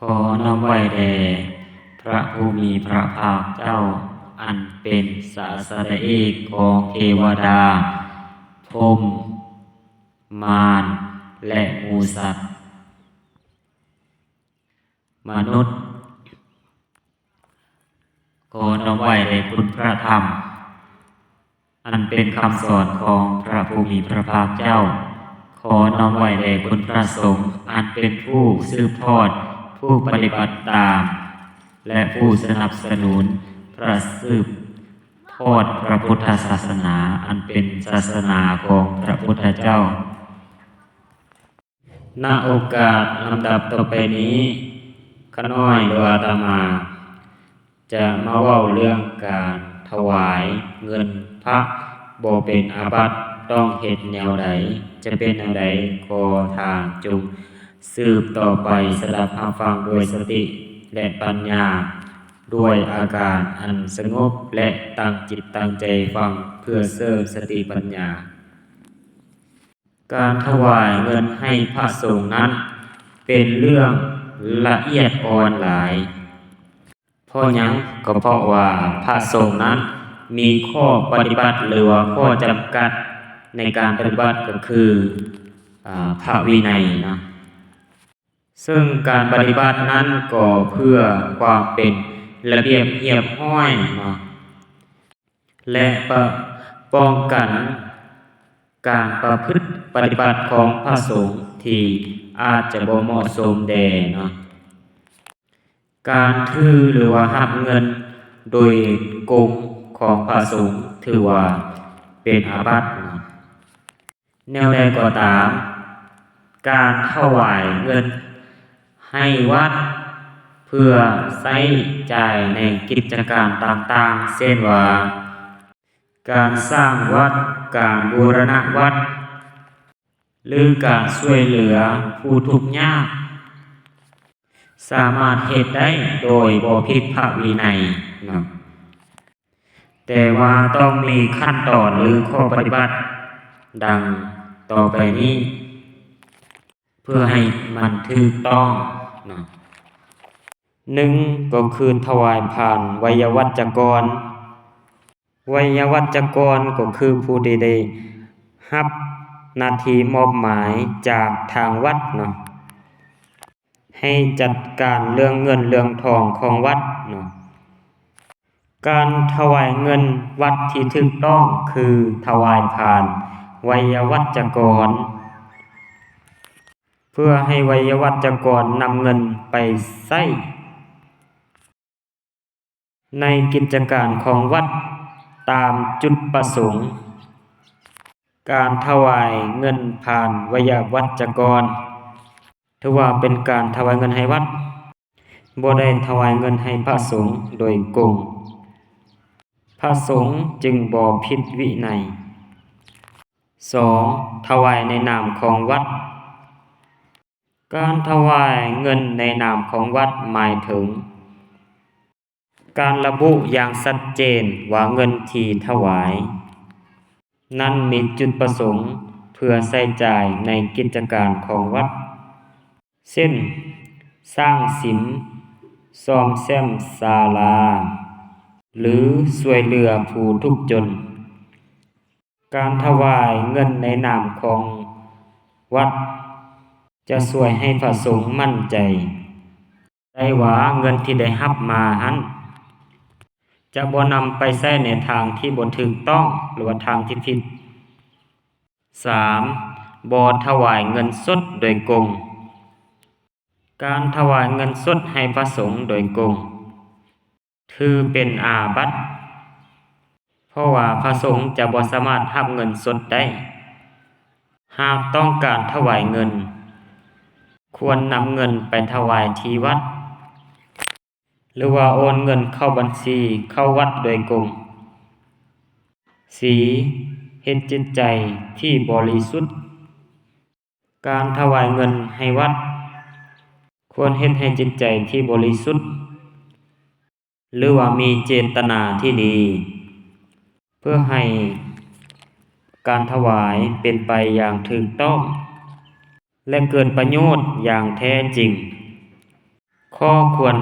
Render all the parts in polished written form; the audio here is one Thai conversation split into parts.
ขอน้อมไหว้แด่พระผู้มีพระภาคเจ้าอันเป็นศาสดาเอกของเทวดาพรหมมารและหมู่สัตว์มนุษย์ขอน้อมไหว้แด่คุณพระธรรมอันเป็นคำสอนของพระผู้มีพระภาคเจ้าขอน้อมไหว้แด่คุณพระสงฆ์อันเป็นผู้สืบทอดผู้ปฏิบัติตามและผู้สนับสนุนพระสืบทอดพระพุทธศาสนาอันเป็นศาสนาของพระพุทธเจ้าณโอกาสลำดับต่อไปนี้ข้าน้อยโดยอาตมาจะมาเว้าเรื่องการถวายเงินพระบ่เป็นอาบัติต้องเฮ็ดแนวใดจะเป็นแนวใดขอทางจงสืบต่อไปสดับรับฟังด้วยสติและปัญญาด้วยอาการอันสงบและตั้งจิตตั้งใจฟังเพื่อเสริมสติปัญญาการถวายเงินให้พระสงฆ์นั้นเป็นเรื่องละเอียดอ่อนหลายเพราะหยังก็เพราะว่าพระสงฆ์นั้นมีข้อปฏิบัติหรือว่าข้อจำกัดในการปฏิบัติก็คือพระวินัยนะซึ่งการปฏิบัตินั้นก็เพื่อความเป็นระเบียบเรียบร้อยนะและป้องกันการประพฤติปฏิบัติของพระสงฆ์ที่อาจจะบ่เหมาะสมแด่นะการถือหรือว่ารับเงินโดยโกงของพระสงฆ์ถือว่าเป็นอาบัตินะแนวใดก็ตามการถวายเงินให้วัดเพื่อใช้จ่ายในกิจการต่างๆเช่นว่าการสร้างวัดการบูรณะวัดหรือการช่วยเหลือผู้ทุกข์ยากสามารถเฮ็ดได้โดยบ่ผิดพระวินัยนะแต่ว่าต้องมีขั้นตอนหรือข้อปฏิบัติดังต่อไปนี้เพื่อให้มันถูกต้องนะ1ก็คือถวายผ่านไวยวัจกรไวยวัจกรก็คือผู้ที่ได้รับหน้าที่มอบหมายจากทางวัดเนาะให้จัดการเรื่องเงินเรื่องทองของวัดเนาะการถวายเงินวัดที่ถูกต้องคือถวายผ่านไวยวัจกรเพื่อให้ไวยวัจกรนำเงินไปใช้ในกิจการของวัดตามจุดประสงค์การถวายเงินผ่านไวยวัจกรถือว่าเป็นการถวายเงินให้วัดบ่ได้ถวายเงินให้พระสงฆ์โดยโกงพระสงฆ์จึงบ่ผิดวินัย2ถวายในนามของวัดการถวายเงินในนามของวัดหมายถึงการระบุอย่างชัดเจนว่าเงินที่ถวายนั้นมีจุดประสงค์เพื่อใช้จ่ายในกิจการของวัดเช่นสร้างศิลป์ซ่อมแซมศาลาหรือช่วยเหลือผู้ทุกข์จนการถวายเงินในนามของวัดจะช่วยให้พระสงฆ์มั่นใจได้ว่าเงินที่ได้รับมานั้นจะบ่นำไปใช้ในทางที่บ่ถูกต้องหรือว่าทางที่ผิด3บ่ถวายเงินสดโดยโกงการถวายเงินสดให้พระสงฆ์โดยโกงถือเป็นอาบัติเพราะว่าพระสงฆ์จะบ่สามารถรับเงินสดได้หากต้องการถวายเงินควรนำเงินไปถวายที่วัดหรือว่าโอนเงินเข้าบัญชีเข้าวัดโดยโกง4เฮ็ดจิตใจที่บริสุทธิ์การถวายเงินให้วัดควรเฮ็ดให้จิตใจที่บริสุทธิ์หรือว่ามีเจตนาที่ดีเพื่อให้การถวายเป็นไปอย่างถูกต้องและเกิดประโยชน์อย่างแท้จริงข ข้อควร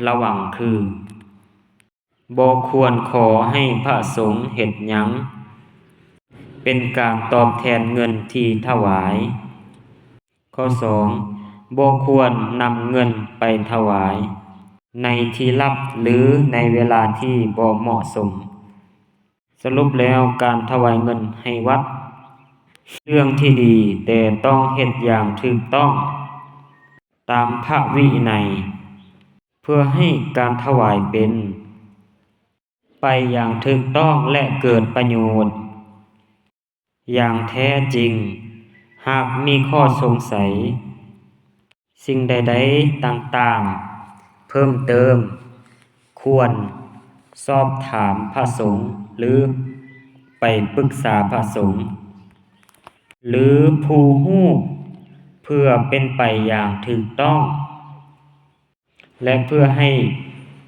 ระวังคือบ่ควรขอให้พระสงฆ์เฮ็ดหยังเป็นการตอบแทนเงินที่ถวาย ข้อ2บ่ควรนำเงินไปถวายในที่ลับหรือในเวลาที่บ่เหมาะสม สรุปแล้วการถวายเงินให้วัดเรื่องที่ดีแต่ต้องเฮ็ดอย่างถูกต้องตามพระวินัยเพื่อให้การถวายเป็นไปอย่างถูกต้องและเกิดประโยชน์อย่างแท้จริง หากมีข้อสงสัยสิ่งใดๆต่างๆเพิ่มเติมควรสอบถามพระสงฆ์หรือไปปรึกษาพระสงฆ์หรือผู้รู้เพื่อเป็นไปอย่างถูกต้องและเพื่อให้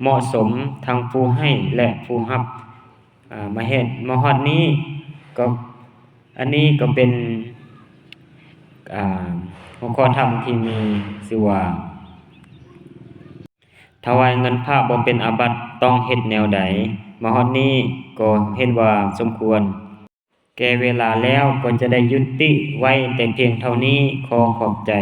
เหมาะสมทั้งผู้ให้และผู้รับมาเฮ็ดมาฮอดนี้ก็อันนี้ก็เป็นหัวข้อธรรมที่มีชื่อว่าถวายเงินพระบ่เป็นอาบัติต้องเฮ็ดแนวใดมาฮอดนี้ก็เห็นว่าสมควรแก่เวลาแล้วก็จะได้ยุติไว้แต่เพียงเท่านี้ขอขอบใจ